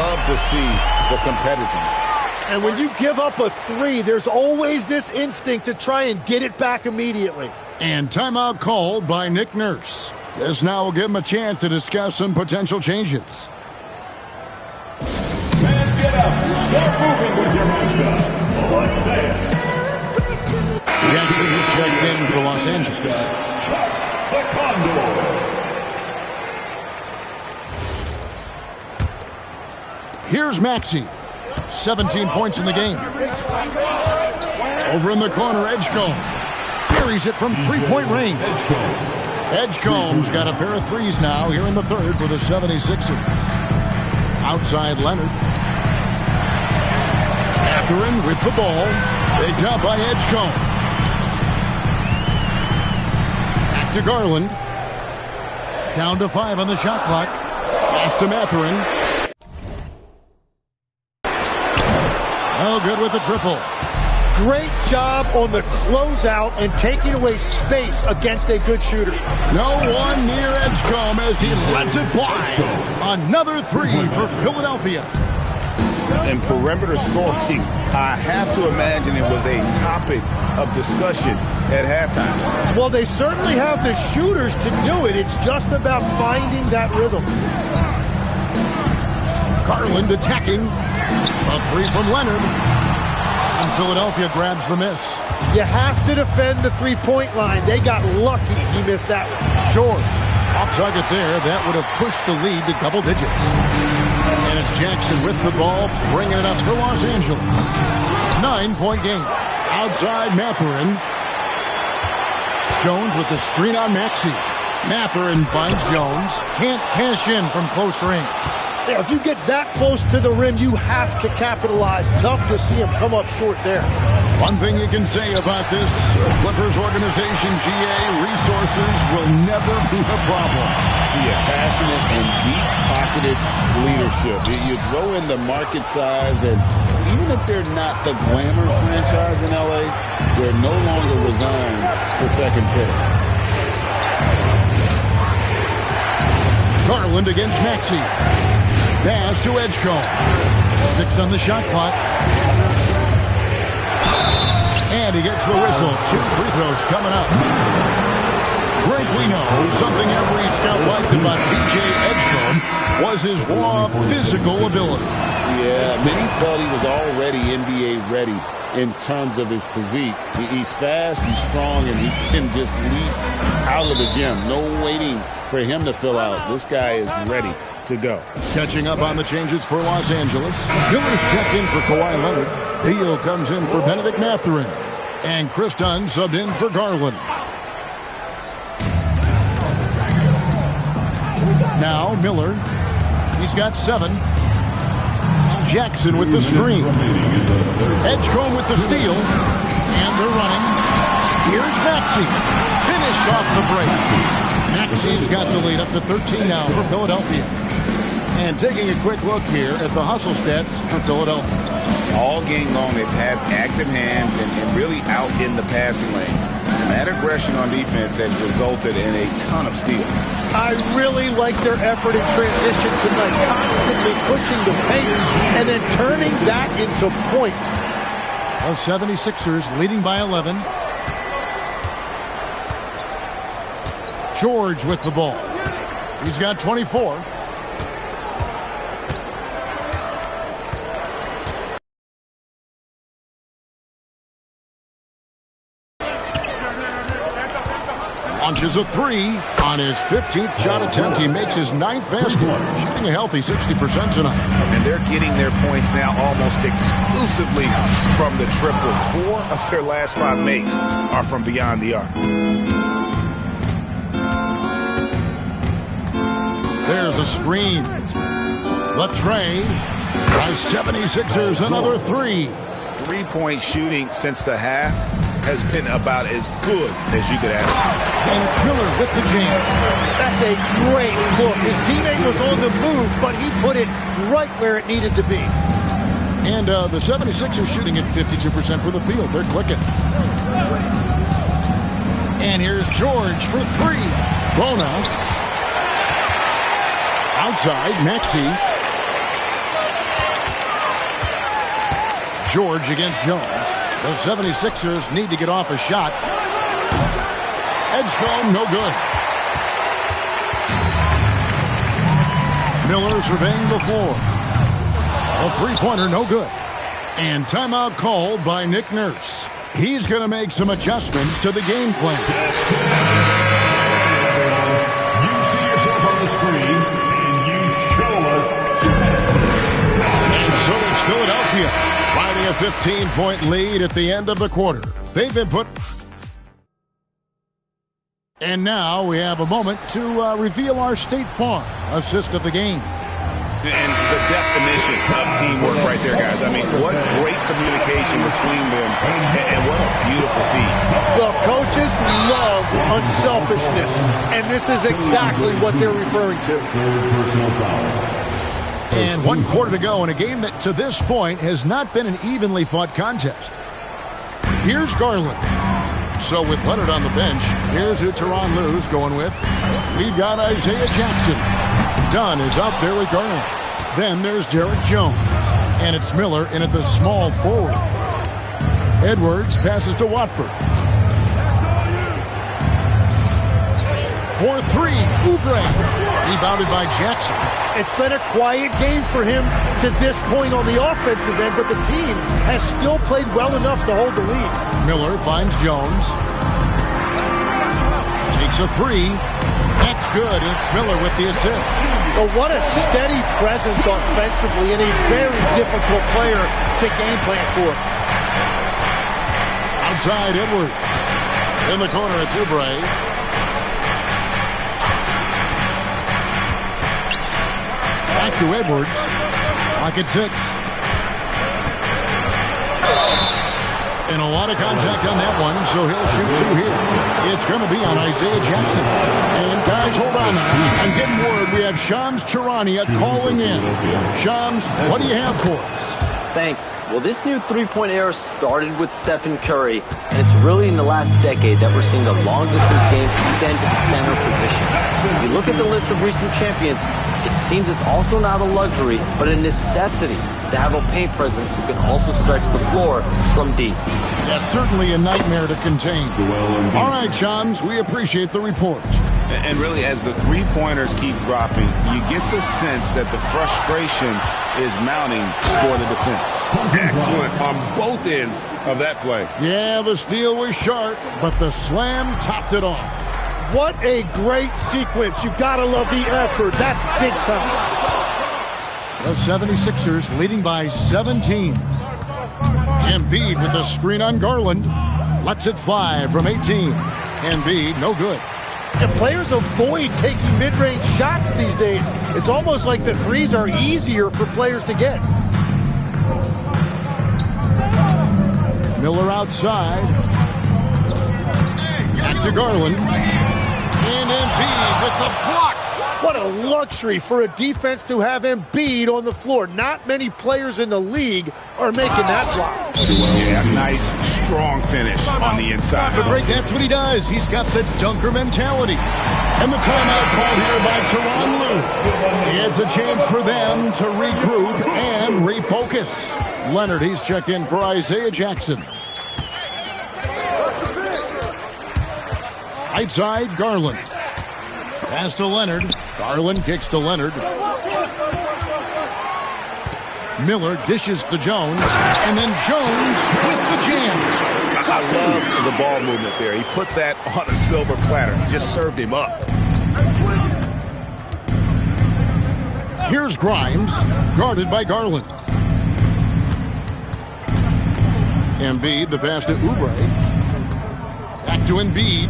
love to see the competitiveness. And when you give up a 3, there's always this instinct to try and get it back immediately. And timeout called by Nick Nurse. This now will give him a chance to discuss some potential changes. Fans, get up. Start moving with your mascot. Let's dance. Jackson is checked in for Los Angeles. Chuck the Condor. Here's Maxey. 17 points in the game. Over in the corner, Edgecombe. Buries it from three-point range. Edgecombe's got a pair of threes now here in the third for the 76ers. Outside Leonard. Mathurin with the ball. Picked up by Edgecombe. Back to Garland. Down to 5 on the shot clock. Pass to Mathurin. Oh, good with the triple. Great job on the closeout and taking away space against a good shooter. No one near Edgecombe as he lets it fly. Another 3 for Philadelphia. And perimeter scoring, I have to imagine it was a topic of discussion at halftime. Well, they certainly have the shooters to do it. It's just about finding that rhythm. Garland attacking. A 3 from Leonard. And Philadelphia grabs the miss. You have to defend the three-point line. They got lucky he missed that one. Short. Off target there. That would have pushed the lead to double digits. And it's Jackson with the ball, bringing it up for Los Angeles. 9-point game. Outside Mathurin. Jones with the screen on Maxey. Mathurin finds Jones. Can't cash in from close range. Yeah, if you get that close to the rim, you have to capitalize. Tough to see him come up short there. One thing you can say about this Clippers organization, GA, resources will never be a problem. Yeah, passionate and deep-pocketed leadership. You throw in the market size, and even if they're not the glamour franchise in LA, they're no longer resigned to second fiddle. Garland against Maxey. Pass to Edgecombe. 6 on the shot clock. And he gets the whistle. 2 free throws coming up. Frank, we know something every scout liked about P.J. Edgecombe was his raw physical ability. Yeah, many felt he was already NBA ready in terms of his physique. He's fast, he's strong, and he can just leap out of the gym. No waiting for him to fill out. This guy is ready to go. Catching up on the changes for Los Angeles. Miller's checked in for Kawhi Leonard. Theo comes in for Benedict Mathurin. And Chris Dunn subbed in for Garland. Now Miller. He's got 7. Jackson with the screen. Edgecombe with the steal. And they're running. Here's Maxey. Finished off the break. Maxey's got the lead up to 13 now for Philadelphia. And taking a quick look here at the hustle stats for Philadelphia. All game long, they've had active hands and really out in the passing lanes. And that aggression on defense has resulted in a ton of steals. I really like their effort in transition tonight, constantly pushing the pace and then turning that into points. The 76ers leading by 11. George with the ball. He's got 24. Launches a 3 on his 15th shot attempt. He makes his 9th basket, shooting a healthy 60% tonight. And they're getting their points now almost exclusively from the triple. 4 of their last 5 makes are from beyond the arc. There's a screen. The tray by 76ers, another 3. 3-point shooting since the half has been about as good as you could ask for. And it's Miller with the jam. That's a great look. His teammate was on the move, but he put it right where it needed to be. And the 76ers shooting at 52% for the field. They're clicking. And here's George for 3. Bona. Outside, Maxey. George against Jones. The 76ers need to get off a shot. Edgecombe, no good. Miller surveying the floor. A three-pointer, no good. And timeout called by Nick Nurse. He's going to make some adjustments to the game plan. You see yourself on the screen, and you show us your best play. And so it's Philadelphia, riding a 15-point lead at the end of the quarter. They've been put... And now we have a moment to reveal our State Farm assist of the game. And the definition of teamwork right there, guys. I mean, what great communication between them, and what a beautiful feat. Well, coaches love unselfishness, and this is exactly what they're referring to. And 1 quarter to go in a game that, to this point, has not been an evenly fought contest. Here's Garland. So with Leonard on the bench, here's who Tyronn Lue's going with. We've got Isaiah Jackson. Dunn is out there with Garland. Then there's Derek Jones. And it's Miller in at the small forward. Edwards passes to Watford. For three, Oubre. Rebounded by Jackson. It's been a quiet game for him to this point on the offensive end, but the team has still played well enough to hold the lead. Miller finds Jones. Takes a three. That's good. It's Miller with the assist. But what a steady presence offensively and a very difficult player to game plan for. Outside Edwards. In the corner, it's Oubre. Back to Edwards. Clock at 6. And a lot of contact on that one, so he'll shoot two here. It's going to be on Isaiah Jackson. And guys, hold on now. I'm getting word we have Shams Charania calling in. Shams, what do you have for us? Thanks. Well, this new three-point era started with Stephen Curry, and it's really in the last decade that we're seeing the long-distance game extend to the center position. If you look at the list of recent champions, it seems it's also not a luxury, but a necessity to have a paint presence who can also stretch the floor from deep. That's certainly a nightmare to contain. All right, Shams, we appreciate the report. And really, as the three-pointers keep dropping, you get the sense that the frustration is mounting for the defense. Excellent on both ends of that play. Yeah, the steal was sharp, but the slam topped it off. What a great sequence. You gotta love the effort. That's big time. The 76ers leading by 17. Embiid with a screen on Garland. Lets it fly from 18. Embiid, no good. And players avoid taking mid-range shots these days. It's almost like the threes are easier for players to get. Miller outside. Back to Garland. And Embiid with the block. What a luxury for a defense to have Embiid on the floor. Not many players in the league are making that block. Yeah, nice, strong finish on the inside. The break, that's what he does. He's got the dunker mentality. And the timeout called here by Tyronn Lue. It's a chance for them to regroup and refocus. Leonard, he's checked in for Isaiah Jackson. Right side, Garland. Pass to Leonard. Garland kicks to Leonard. Miller dishes to Jones. And then Jones with the jam. I love the ball movement there. He put that on a silver platter. Just served him up. Here's Grimes, guarded by Garland. Embiid, the pass to Oubre. Back to Embiid.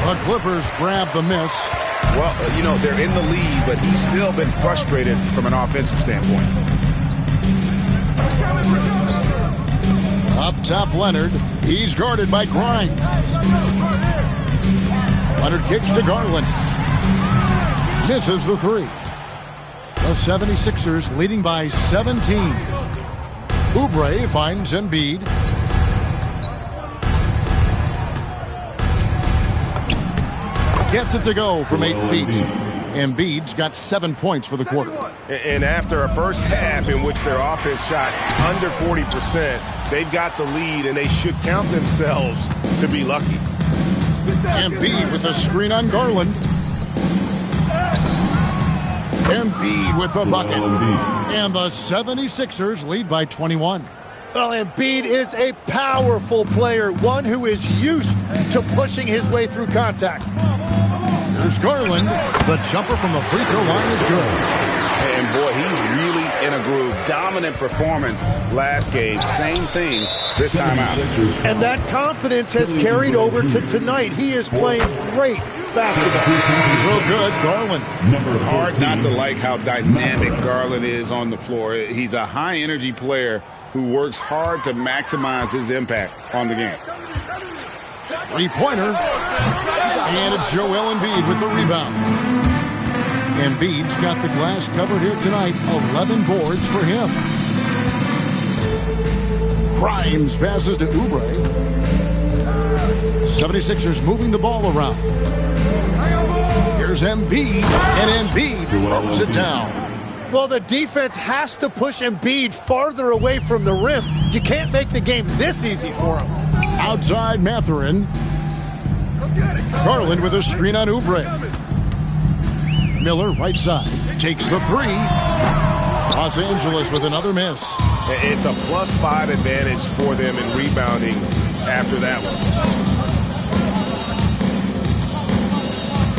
The Clippers grab the miss. Well, you know, they're in the lead, but he's still been frustrated from an offensive standpoint. Up top, Leonard. He's guarded by Grimes. Leonard kicks to Garland. Misses the three. The 76ers leading by 17. Oubre finds Embiid. Gets it to go from 8 feet. Embiid's got 7 points for the quarter. And after a first half in which their offense shot under 40%, they've got the lead, and they should count themselves to be lucky. Embiid with a screen on Garland. Embiid with the bucket. And the 76ers lead by 21. Well, Embiid is a powerful player, one who is used to pushing his way through contact. There's Garland. The jumper from the free throw line is good. And boy, he's really in a groove. Dominant performance last game. Same thing this time out. And that confidence has carried over to tonight. He is playing great basketball. Real good, Garland. Hard not to like how dynamic Garland is on the floor. He's a high-energy player who works hard to maximize his impact on the game. Three-pointer. And it's Joel Embiid with the rebound. Embiid's got the glass covered here tonight. 11 boards for him. Grimes passes to Oubre. 76ers moving the ball around. Here's Embiid, and Embiid throws it down. Well, the defense has to push Embiid farther away from the rim. You can't make the game this easy for him. Outside Mathurin. Garland with a screen on Oubre. Miller right side takes the three. Los Angeles with another miss. It's a +5 advantage for them in rebounding after that one.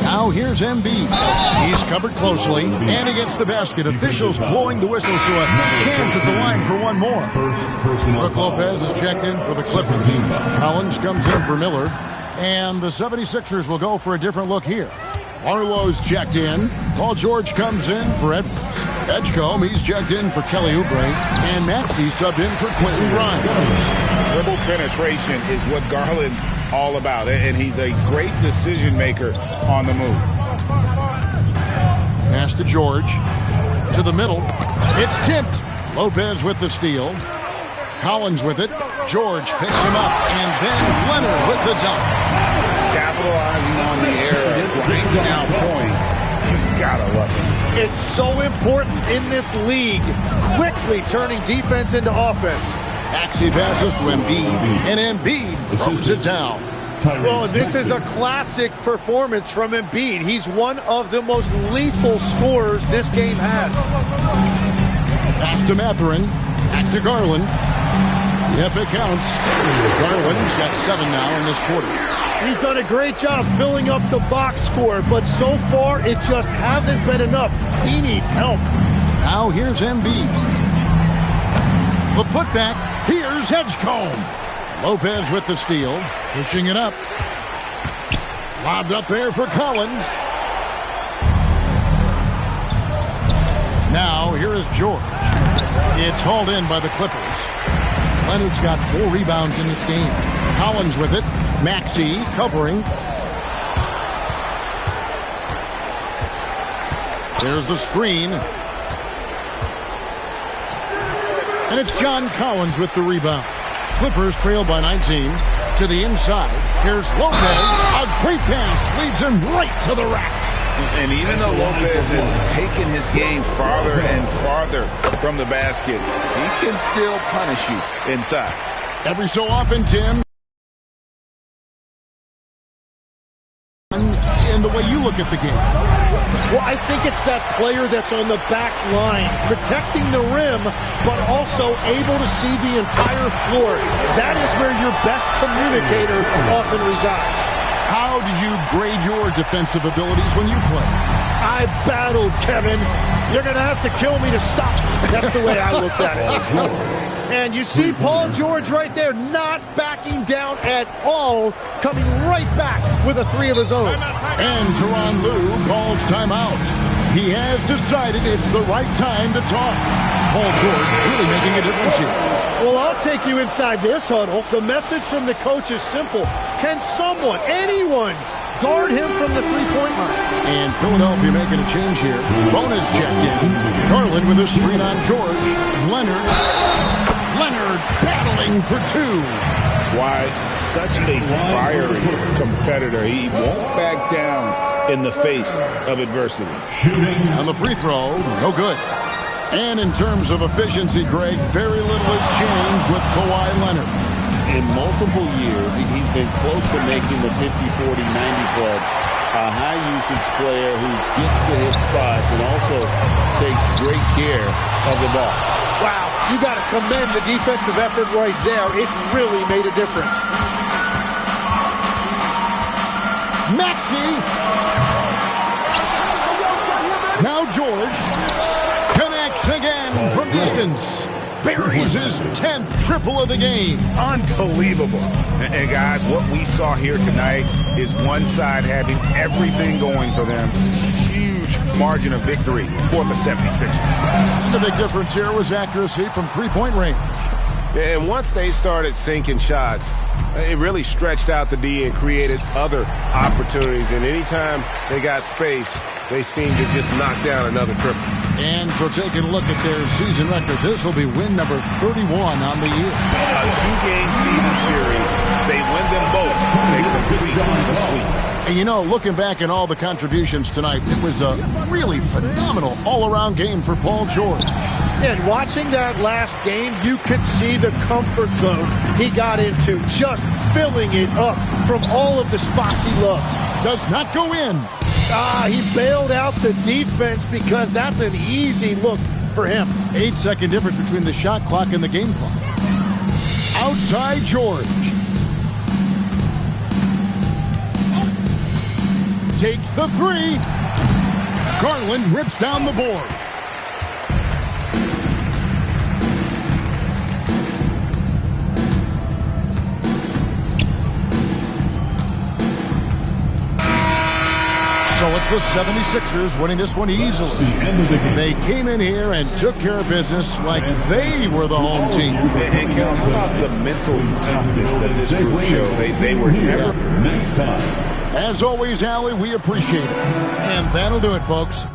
Now here's Embiid. He's covered closely, and he gets the basket. Officials blowing the whistle, so a chance at the line for one more. Brook Lopez is checked in for the Clippers. Collins comes in for Miller, and the 76ers will go for a different look here. Arlo's checked in. Paul George comes in for Edwards. Edgecombe, he's checked in for Kelly Oubre, and Maxey subbed in for Quentin Grimes. Dribble penetration is what Garland's all about, and he's a great decision maker on the move. Pass to George. To the middle. It's tipped. Lopez with the steal. Collins with it. George picks him up, and then Leonard with the dunk. Capitalizing on the error, grinding out points. You gotta love it. It's so important in this league, quickly turning defense into offense. Maxey passes to Embiid, and Embiid throws it down. Well, this is a classic performance from Embiid. He's one of the most lethal scorers this game has. Pass to Mathurin. Back to Garland. Yep, it counts. Garland's got 7 now in this quarter. He's done a great job filling up the box score, but so far it just hasn't been enough. He needs help. Now here's Embiid. The putback. Here's Edgecombe. Lopez with the steal. Pushing it up. Lobbed up there for Collins. Now here is George. It's hauled in by the Clippers. Leonard's got 4 rebounds in this game. Collins with it. Maxey covering. There's the screen. And it's John Collins with the rebound. Clippers trail by 19. To the inside. Here's Lopez. A great pass leads him right to the rack. And even though Lopez has taken his game farther and farther from the basket, he can still punish you inside. Every so often, Tim, in the way you look at the game. Well, I think it's that player that's on the back line, protecting the rim, but also able to see the entire floor. That is where your best communicator often resides. How did you grade your defensive abilities when you played? I battled, Kevin. You're going to have to kill me to stop. That's the way I looked at it. And you see Paul George right there, not backing down at all, coming right back with a 3 of his own. And Tyronn Lue calls timeout. He has decided it's the right time to talk. Paul George really making a difference here. Well, I'll take you inside this huddle. The message from the coach is simple. Can someone, anyone, guard him from the three-point line? And Philadelphia making a change here. Bonus checked in. Garland with a screen on George. Leonard battling for 2. Why, such a fiery competitor. He won't back down in the face of adversity. On the free throw, no good. And in terms of efficiency, Greg, very little has changed with Kawhi Leonard. In multiple years, he's been close to making the 50-40-90 club. A high-usage player who gets to his spots and also takes great care of the ball. Wow, you got to commend the defensive effort right there. It really made a difference. Maxey. Now George connects again from distance. Buries his 10th triple of the game. Unbelievable. And guys, what we saw here tonight is one side having everything going for them. Huge margin of victory for the 76ers. The big difference here was accuracy from three-point range. And once they started sinking shots, it really stretched out the D and created other opportunities. And anytime they got space, they seemed to just knock down another triple. And so taking a look at their season record, this will be win number 31 on the year. A two-game season series, they win them both. They complete the sweep. And you know, looking back at all the contributions tonight, it was a really phenomenal all-around game for Paul George. And watching that last game, you could see the comfort zone he got into, just filling it up from all of the spots he loves. Does not go in. He bailed out the defense because that's an easy look for him. 8-second difference between the shot clock and the game clock. Outside George. Takes the three. Garland rips down the board. So it's the 76ers winning this one easily. They came in here and took care of business like they were the home team. And Cal, how about the mental toughness that this group showed? They were never... As always, Allie, we appreciate it. And that'll do it, folks.